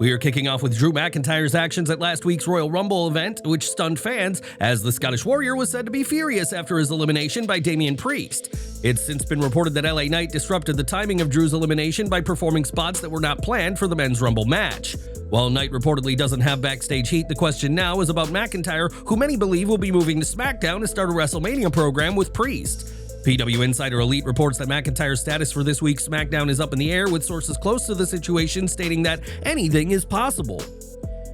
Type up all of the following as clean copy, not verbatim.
We are kicking off with Drew McIntyre's actions at last week's Royal Rumble event, which stunned fans, as the Scottish Warrior was said to be furious after his elimination by Damian Priest. It's since been reported that LA Knight disrupted the timing of Drew's elimination by performing spots that were not planned for the men's Rumble match. While Knight reportedly doesn't have backstage heat, the question now is about McIntyre, who many believe will be moving to SmackDown to start a WrestleMania program with Priest. PW Insider Elite reports that McIntyre's status for this week's SmackDown is up in the air, with sources close to the situation stating that anything is possible.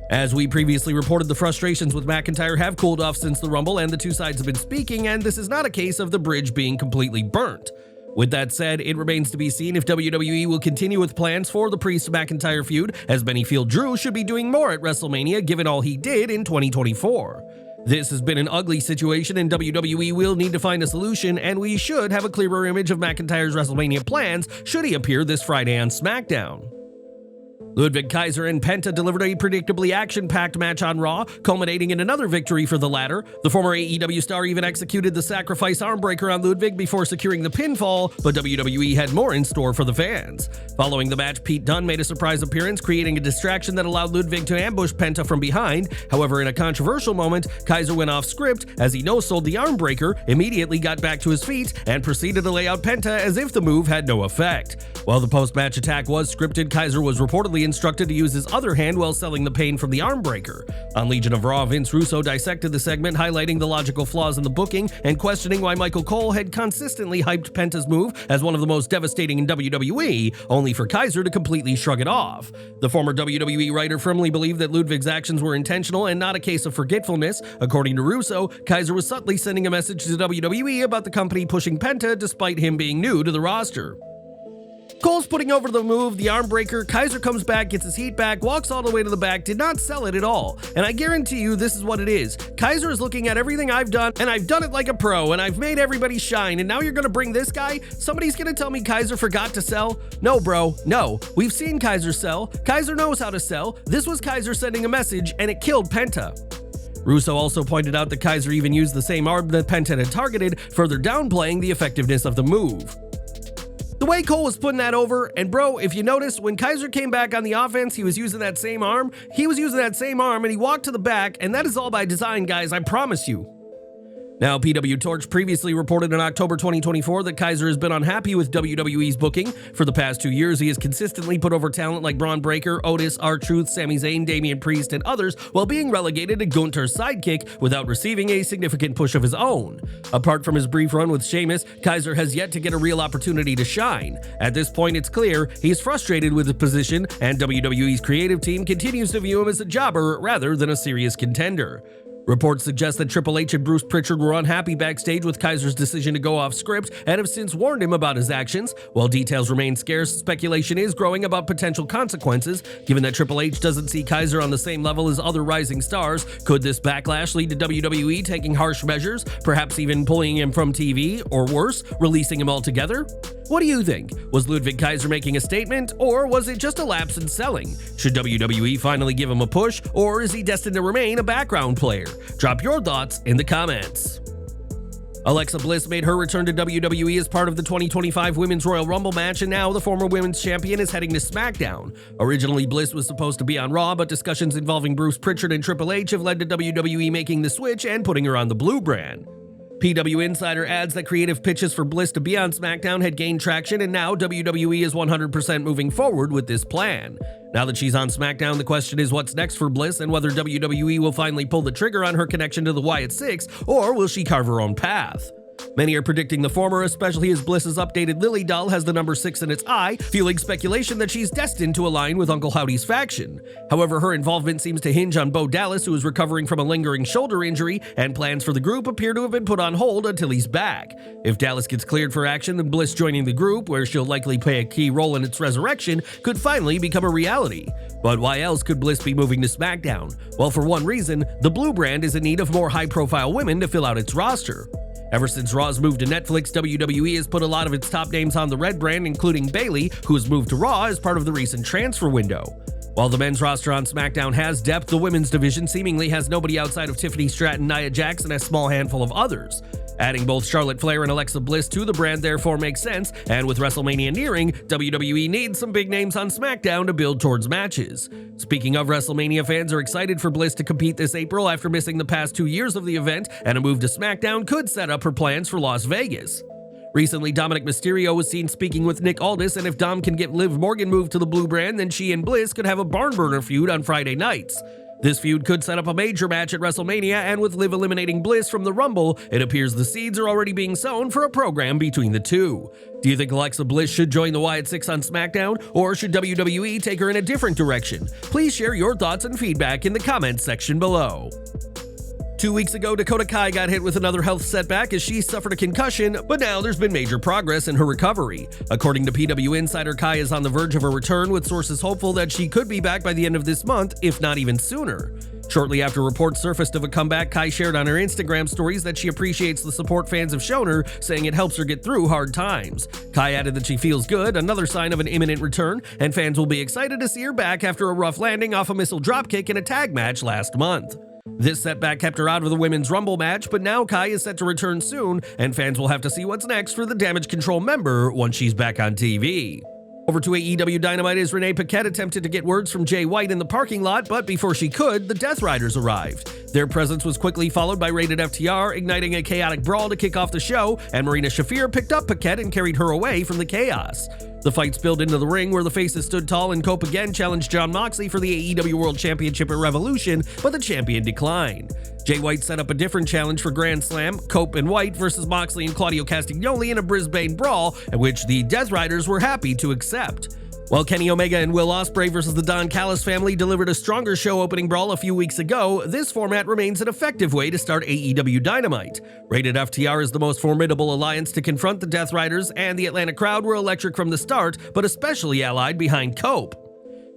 As we previously reported, the frustrations with McIntyre have cooled off since the Rumble, and the two sides have been speaking, and this is not a case of the bridge being completely burnt. With that said, it remains to be seen if WWE will continue with plans for the Priest-McIntyre feud, as many feel Drew should be doing more at WrestleMania given all he did in 2024. This has been an ugly situation, and WWE will need to find a solution, and we should have a clearer image of McIntyre's WrestleMania plans should he appear this Friday on SmackDown. Ludwig Kaiser and Penta delivered a predictably action-packed match on Raw, culminating in another victory for the latter. The former AEW star even executed the sacrifice armbreaker on Ludwig before securing the pinfall, but WWE had more in store for the fans. Following the match, Pete Dunne made a surprise appearance, creating a distraction that allowed Ludwig to ambush Penta from behind. However, in a controversial moment, Kaiser went off script as he no-sold the armbreaker, immediately got back to his feet, and proceeded to lay out Penta as if the move had no effect. While the post-match attack was scripted, Kaiser was reportedly instructed to use his other hand while selling the pain from the armbreaker. On Legion of Raw, Vince Russo dissected the segment, highlighting the logical flaws in the booking and questioning why Michael Cole had consistently hyped Penta's move as one of the most devastating in WWE, only for Kaiser to completely shrug it off. The former WWE writer firmly believed that Ludwig's actions were intentional and not a case of forgetfulness. According to Russo, Kaiser was subtly sending a message to WWE about the company pushing Penta despite him being new to the roster. Cole's putting over the move, the armbreaker. Kaiser comes back, gets his heat back, walks all the way to the back, did not sell it at all. And I guarantee you this is what it is. Kaiser is looking at everything I've done, and I've done it like a pro, and I've made everybody shine, and now you're gonna bring this guy? Somebody's gonna tell me Kaiser forgot to sell? No, bro, no. We've seen Kaiser sell. Kaiser knows how to sell. This was Kaiser sending a message, and it killed Penta. Russo also pointed out that Kaiser even used the same arm that Penta had targeted, further downplaying the effectiveness of the move. The way Cole was putting that over, and bro, if you notice, when Kaiser came back on the offense, he was using that same arm. He was using that same arm, and he walked to the back, and that is all by design, guys, I promise you. Now, PW Torch previously reported in October 2024 that Kaiser has been unhappy with WWE's booking. For the past 2 years, he has consistently put over talent like Braun Breaker, Otis, R-Truth, Sami Zayn, Damian Priest, and others, while being relegated to Gunther's sidekick without receiving a significant push of his own. Apart from his brief run with Sheamus, Kaiser has yet to get a real opportunity to shine. At this point, it's clear he is frustrated with his position, and WWE's creative team continues to view him as a jobber rather than a serious contender. Reports suggest that Triple H and Bruce Prichard were unhappy backstage with Kaiser's decision to go off script and have since warned him about his actions. While details remain scarce, speculation is growing about potential consequences. Given that Triple H doesn't see Kaiser on the same level as other rising stars, could this backlash lead to WWE taking harsh measures, perhaps even pulling him from TV, or worse, releasing him altogether? What do you think? Was Ludwig Kaiser making a statement, or was it just a lapse in selling? Should WWE finally give him a push, or is he destined to remain a background player? Drop your thoughts in the comments. Alexa Bliss made her return to WWE as part of the 2025 Women's Royal Rumble match, and now the former women's champion is heading to SmackDown. Originally, Bliss was supposed to be on Raw, but discussions involving Bruce Prichard and Triple H have led to WWE making the switch and putting her on the Blue brand. PW Insider adds that creative pitches for Bliss to be on SmackDown had gained traction, and now WWE is 100% moving forward with this plan. Now that she's on SmackDown, the question is what's next for Bliss and whether WWE will finally pull the trigger on her connection to the Wyatt Six, or will she carve her own path? Many are predicting the former, especially as Bliss's updated Lily doll has the number 6 in its eye, fueling speculation that she's destined to align with Uncle Howdy's faction. However, her involvement seems to hinge on Bo Dallas, who is recovering from a lingering shoulder injury, and plans for the group appear to have been put on hold until he's back. If Dallas gets cleared for action, then Bliss joining the group, where she'll likely play a key role in its resurrection, could finally become a reality. But why else could Bliss be moving to SmackDown? Well, for one reason, the Blue brand is in need of more high-profile women to fill out its roster. Ever since Raw's move to Netflix, WWE has put a lot of its top names on the Red brand, including Bayley, who has moved to Raw as part of the recent transfer window. While the men's roster on SmackDown has depth, the women's division seemingly has nobody outside of Tiffany Stratton, Nia Jax, and a small handful of others. Adding both Charlotte Flair and Alexa Bliss to the brand therefore makes sense, and with WrestleMania nearing, WWE needs some big names on SmackDown to build towards matches. Speaking of WrestleMania, fans are excited for Bliss to compete this April after missing the past 2 years of the event, and a move to SmackDown could set up her plans for Las Vegas. Recently, Dominic Mysterio was seen speaking with Nick Aldis, and if Dom can get Liv Morgan moved to the blue brand, then she and Bliss could have a barn burner feud on Friday nights. This feud could set up a major match at WrestleMania, and with Liv eliminating Bliss from the Rumble, it appears the seeds are already being sown for a program between the two. Do you think Alexa Bliss should join the Wyatt Six on SmackDown, or should WWE take her in a different direction? Please share your thoughts and feedback in the comments section below. 2 weeks ago, Dakota Kai got hit with another health setback as she suffered a concussion, but now there's been major progress in her recovery. According to PW Insider, Kai is on the verge of a return, with sources hopeful that she could be back by the end of this month, if not even sooner. Shortly after reports surfaced of a comeback, Kai shared on her Instagram stories that she appreciates the support fans have shown her, saying it helps her get through hard times. Kai added that she feels good, another sign of an imminent return, and fans will be excited to see her back after a rough landing off a missile dropkick in a tag match last month. This setback kept her out of the Women's Rumble match, but now Kai is set to return soon, and fans will have to see what's next for the Damage Control member once she's back on TV. Over to AEW Dynamite as Renee Paquette attempted to get words from Jay White in the parking lot, but before she could, the Death Riders arrived. Their presence was quickly followed by Rated FTR, igniting a chaotic brawl to kick off the show, and Marina Shafir picked up Paquette and carried her away from the chaos. The fight spilled into the ring where the faces stood tall, and Cope again challenged Jon Moxley for the AEW World Championship at Revolution, but the champion declined. Jay White set up a different challenge for Grand Slam, Cope and White versus Moxley and Claudio Castagnoli in a Brisbane brawl, at which the Death Riders were happy to accept. While Kenny Omega and Will Ospreay versus the Don Callis family delivered a stronger show-opening brawl a few weeks ago, this format remains an effective way to start AEW Dynamite. Rated FTR is the most formidable alliance to confront the Death Riders, and the Atlanta crowd were electric from the start, but especially allied behind Cope.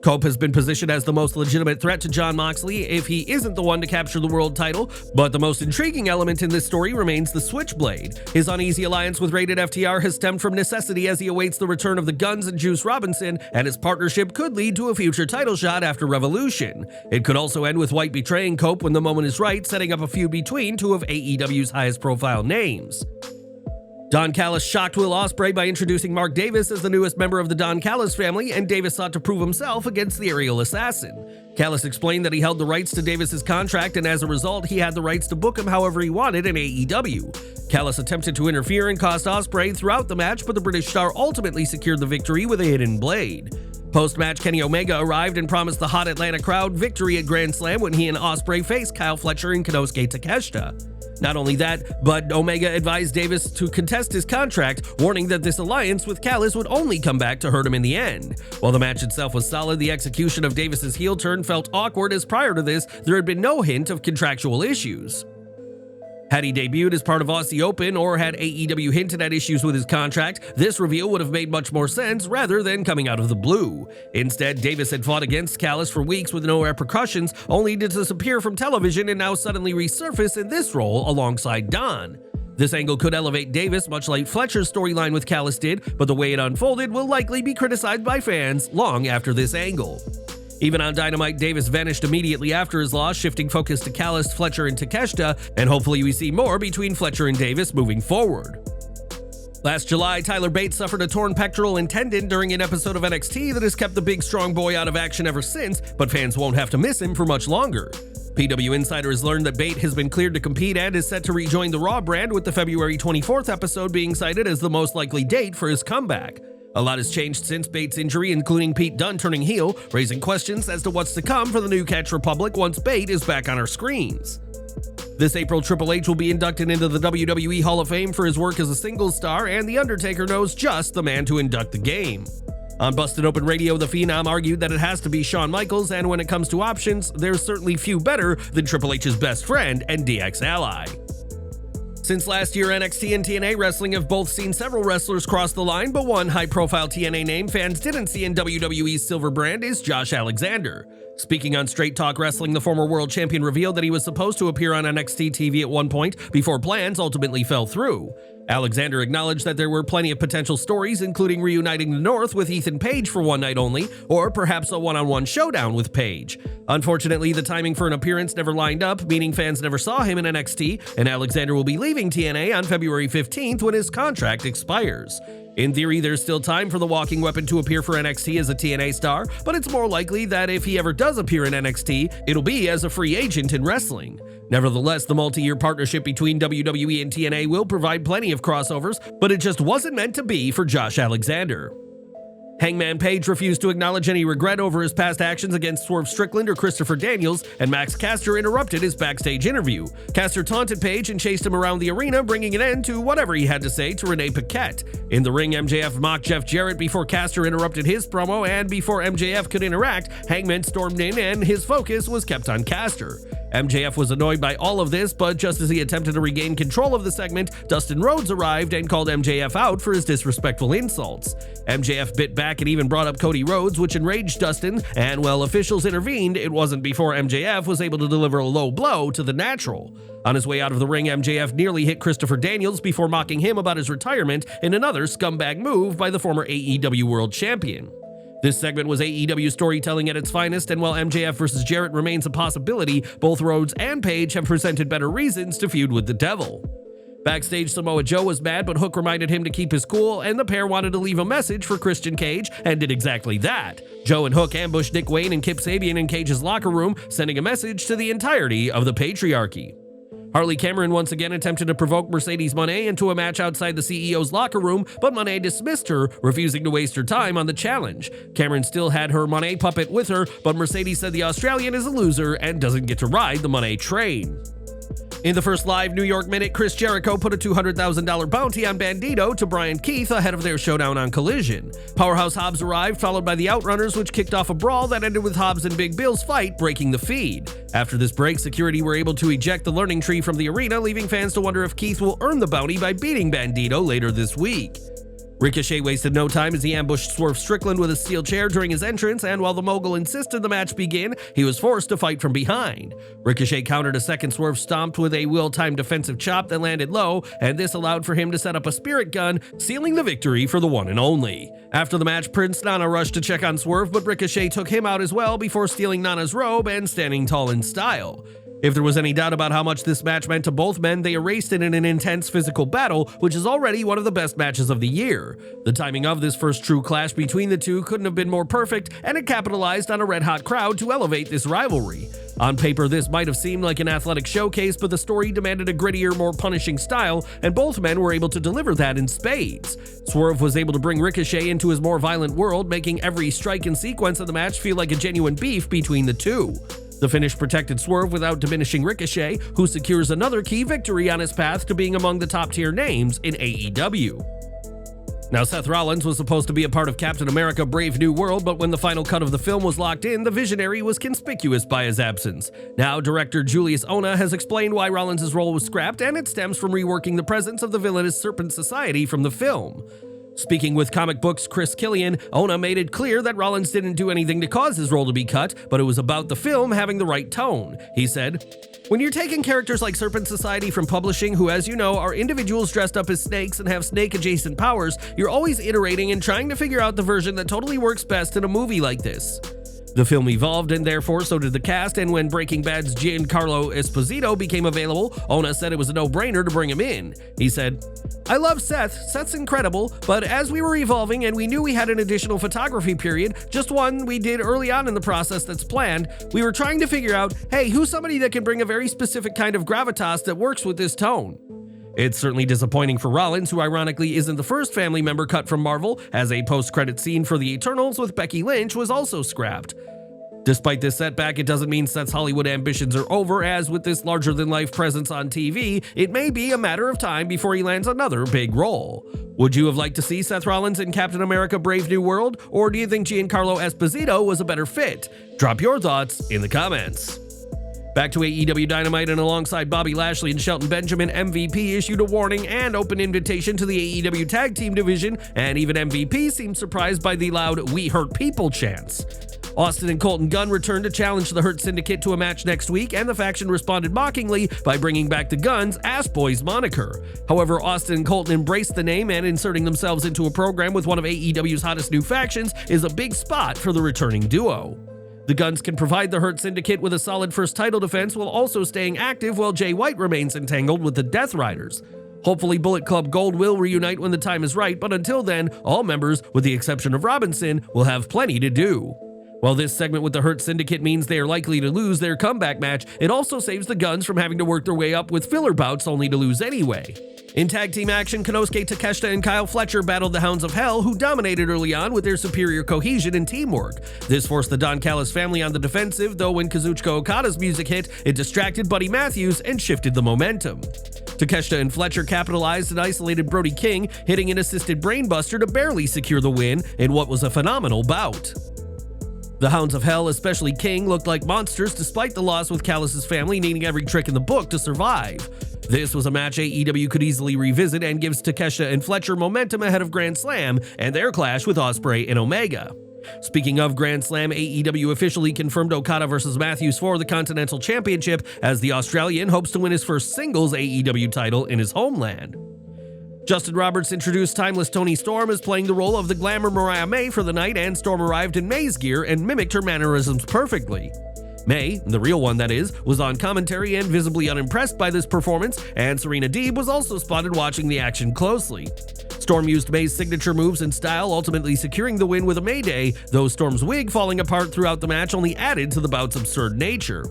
Cope has been positioned as the most legitimate threat to Jon Moxley if he isn't the one to capture the world title, but the most intriguing element in this story remains the Switchblade. His uneasy alliance with Rated FTR has stemmed from necessity as he awaits the return of the Guns and Juice Robinson, and his partnership could lead to a future title shot after Revolution. It could also end with White betraying Cope when the moment is right, setting up a feud between two of AEW's highest profile names. Don Callis shocked Will Ospreay by introducing Mark Davis as the newest member of the Don Callis family, and Davis sought to prove himself against the aerial assassin. Callis explained that he held the rights to Davis's contract, and as a result, he had the rights to book him however he wanted in AEW. Callis attempted to interfere and cost Ospreay throughout the match, but the British star ultimately secured the victory with a hidden blade. Post-match, Kenny Omega arrived and promised the hot Atlanta crowd victory at Grand Slam when he and Ospreay faced Kyle Fletcher and Konosuke Takeshita. Not only that, but Omega advised Davis to contest his contract, warning that this alliance with Callis would only come back to hurt him in the end. While the match itself was solid, the execution of Davis's heel turn felt awkward, as prior to this, there had been no hint of contractual issues. Had he debuted as part of Aussie Open, or had AEW hinted at issues with his contract, this reveal would have made much more sense rather than coming out of the blue. Instead, Davis had fought against Callis for weeks with no repercussions, only to disappear from television and now suddenly resurface in this role alongside Don. This angle could elevate Davis, much like Fletcher's storyline with Callis did, but the way it unfolded will likely be criticized by fans long after this angle. Even on Dynamite, Davis vanished immediately after his loss, shifting focus to Callis, Fletcher, and Takeshita, and hopefully we see more between Fletcher and Davis moving forward. Last July, Tyler Bate suffered a torn pectoral and tendon during an episode of NXT that has kept the big strong boy out of action ever since, but fans won't have to miss him for much longer. PW Insider has learned that Bate has been cleared to compete and is set to rejoin the Raw brand, with the February 24th episode being cited as the most likely date for his comeback. A lot has changed since Bate's injury, including Pete Dunne turning heel, raising questions as to what's to come for the New Catch Republic once Bate is back on our screens. This April, Triple H will be inducted into the WWE Hall of Fame for his work as a singles star, and The Undertaker knows just the man to induct the game. On Busted Open Radio, the Phenom argued that it has to be Shawn Michaels, and when it comes to options, there's certainly few better than Triple H's best friend and DX ally. Since last year, NXT and TNA Wrestling have both seen several wrestlers cross the line, but one high-profile TNA name fans didn't see in WWE's silver brand is Josh Alexander. Speaking on Straight Talk Wrestling, the former world champion revealed that he was supposed to appear on NXT TV at one point before plans ultimately fell through. Alexander acknowledged that there were plenty of potential stories, including reuniting the North with Ethan Page for one night only, or perhaps a one-on-one showdown with Page. Unfortunately, the timing for an appearance never lined up, meaning fans never saw him in NXT, and Alexander will be leaving TNA on February 15th when his contract expires. In theory, there's still time for the Walking Weapon to appear for NXT as a TNA star, but it's more likely that if he ever does appear in NXT, it'll be as a free agent in wrestling. Nevertheless, the multi-year partnership between WWE and TNA will provide plenty of crossovers, but it just wasn't meant to be for Josh Alexander. Hangman Page refused to acknowledge any regret over his past actions against Swerve Strickland or Christopher Daniels, and Max Caster interrupted his backstage interview. Caster taunted Page and chased him around the arena, bringing an end to whatever he had to say to Renee Paquette. In the ring, MJF mocked Jeff Jarrett before Caster interrupted his promo, and before MJF could interact, Hangman stormed in and his focus was kept on Caster. MJF was annoyed by all of this, but just as he attempted to regain control of the segment, Dustin Rhodes arrived and called MJF out for his disrespectful insults. MJF bit back and even brought up Cody Rhodes, which enraged Dustin, and while officials intervened, it wasn't before MJF was able to deliver a low blow to the Natural. On his way out of the ring, MJF nearly hit Christopher Daniels before mocking him about his retirement in another scumbag move by the former AEW World Champion. This segment was AEW storytelling at its finest, and while MJF versus Jarrett remains a possibility, both Rhodes and Page have presented better reasons to feud with the Devil. Backstage, Samoa Joe was mad, but Hook reminded him to keep his cool, and the pair wanted to leave a message for Christian Cage, and did exactly that. Joe and Hook ambushed Nick Wayne and Kip Sabian in Cage's locker room, sending a message to the entirety of the patriarchy. Harley Cameron once again attempted to provoke Mercedes Moné into a match outside the CEO's locker room, but Moné dismissed her, refusing to waste her time on the challenge. Cameron still had her Moné puppet with her, but Mercedes said the Australian is a loser and doesn't get to ride the Moné train. In the first live New York Minute, Chris Jericho put a $200,000 bounty on Bandito to Brian Keith ahead of their showdown on Collision. Powerhouse Hobbs arrived, followed by the Outrunners, which kicked off a brawl that ended with Hobbs and Big Bill's fight breaking the feed. After this break, security were able to eject the learning tree from the arena, leaving fans to wonder if Keith will earn the bounty by beating Bandito later this week. Ricochet wasted no time as he ambushed Swerve Strickland with a steel chair during his entrance, and while the mogul insisted the match begin, he was forced to fight from behind. Ricochet countered a second Swerve stomped with a well-timed defensive chop that landed low, and this allowed for him to set up a spirit gun, sealing the victory for the one and only. After the match, Prince Nana rushed to check on Swerve, but Ricochet took him out as well before stealing Nana's robe and standing tall in style. If there was any doubt about how much this match meant to both men, they erased it in an intense physical battle, which is already one of the best matches of the year. The timing of this first true clash between the two couldn't have been more perfect, and it capitalized on a red-hot crowd to elevate this rivalry. On paper, this might have seemed like an athletic showcase, but the story demanded a grittier, more punishing style, and both men were able to deliver that in spades. Swerve was able to bring Ricochet into his more violent world, making every strike and sequence of the match feel like a genuine beef between the two. The finish protected Swerve without diminishing Ricochet, who secures another key victory on his path to being among the top-tier names in AEW. Now, Seth Rollins was supposed to be a part of Captain America: Brave New World, but when the final cut of the film was locked in, the Visionary was conspicuous by his absence. Now, director Julius Ona has explained why Rollins' role was scrapped, and it stems from reworking the presence of the villainous Serpent Society from the film. Speaking with Comic Books' Chris Killian, Ona made it clear that Rollins didn't do anything to cause his role to be cut, but it was about the film having the right tone. He said, "When you're taking characters like Serpent Society from publishing, who, as you know, are individuals dressed up as snakes and have snake-adjacent powers, you're always iterating and trying to figure out the version that totally works best in a movie like this." The film evolved, and therefore so did the cast, and when Breaking Bad's Giancarlo Esposito became available, Ona said it was a no-brainer to bring him in. He said, "I love Seth. Seth's incredible, but as we were evolving and we knew we had an additional photography period, just one we did early on in the process that's planned, we were trying to figure out, hey, who's somebody that can bring a very specific kind of gravitas that works with this tone?" It's certainly disappointing for Rollins, who ironically isn't the first family member cut from Marvel, as a post-credit scene for The Eternals with Becky Lynch was also scrapped. Despite this setback, it doesn't mean Seth's Hollywood ambitions are over, as with this larger-than-life presence on TV, it may be a matter of time before he lands another big role. Would you have liked to see Seth Rollins in Captain America: Brave New World, or do you think Giancarlo Esposito was a better fit? Drop your thoughts in the comments. Back to AEW Dynamite, and alongside Bobby Lashley and Shelton Benjamin, MVP issued a warning and open invitation to the AEW Tag Team division, and even MVP seemed surprised by the loud "We Hurt People" chants. Austin and Colton Gunn returned to challenge the Hurt Syndicate to a match next week, and the faction responded mockingly by bringing back the Gunns' Ass Boys moniker. However, Austin and Colton embraced the name, and inserting themselves into a program with one of AEW's hottest new factions is a big spot for the returning duo. The Gunns can provide the Hurt Syndicate with a solid first title defense while also staying active while Jay White remains entangled with the Death Riders. Hopefully Bullet Club Gold will reunite when the time is right, but until then, all members, with the exception of Robinson, will have plenty to do. While this segment with the Hurt Syndicate means they are likely to lose their comeback match, it also saves the Gunns from having to work their way up with filler bouts only to lose anyway. In tag team action, Konosuke Takeshita and Kyle Fletcher battled the Hounds of Hell, who dominated early on with their superior cohesion and teamwork. This forced the Don Callis family on the defensive, though when Kazuchika Okada's music hit, it distracted Buddy Matthews and shifted the momentum. Takeshita and Fletcher capitalized and isolated Brody King, hitting an assisted brainbuster to barely secure the win in what was a phenomenal bout. The Hounds of Hell, especially King, looked like monsters despite the loss, with Callis' family needing every trick in the book to survive. This was a match AEW could easily revisit and gives Takeshita and Fletcher momentum ahead of Grand Slam and their clash with Ospreay and Omega. Speaking of Grand Slam, AEW officially confirmed Okada vs. Matthews for the Continental Championship, as the Australian hopes to win his first singles AEW title in his homeland. Justin Roberts introduced Timeless Toni Storm as playing the role of the glamour Mariah May for the night, and Storm arrived in May's gear and mimicked her mannerisms perfectly. May, the real one that is, was on commentary and visibly unimpressed by this performance, and Serena Deeb was also spotted watching the action closely. Storm used May's signature moves and style, ultimately securing the win with a Mayday, though Storm's wig falling apart throughout the match only added to the bout's absurd nature.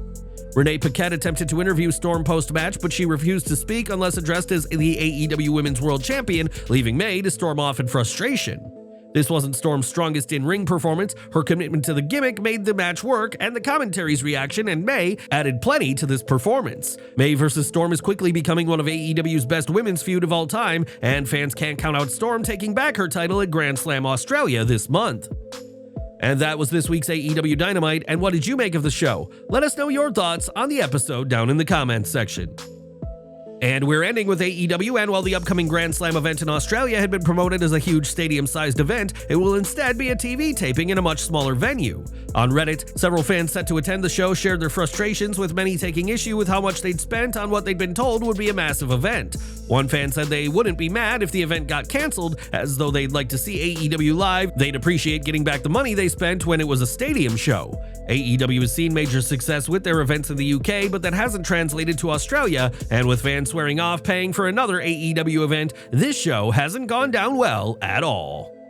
Renee Paquette attempted to interview Storm post-match, but she refused to speak unless addressed as the AEW Women's World Champion, leaving May to storm off in frustration. This wasn't Storm's strongest in-ring performance. Her commitment to the gimmick made the match work, and the commentary's reaction and May added plenty to this performance. May vs. Storm is quickly becoming one of AEW's best women's feud of all time, and fans can't count out Storm taking back her title at Grand Slam Australia this month. And that was this week's AEW Dynamite, and what did you make of the show? Let us know your thoughts on the episode down in the comments section. And we're ending with AEW, and while the upcoming Grand Slam event in Australia had been promoted as a huge stadium-sized event, it will instead be a TV taping in a much smaller venue. On Reddit, several fans set to attend the show shared their frustrations, with many taking issue with how much they'd spent on what they'd been told would be a massive event. One fan said they wouldn't be mad if the event got cancelled, as though they'd like to see AEW live, they'd appreciate getting back the money they spent when it was a stadium show. AEW has seen major success with their events in the UK, but that hasn't translated to Australia, and with fans swearing off paying for another AEW event, this show hasn't gone down well at all.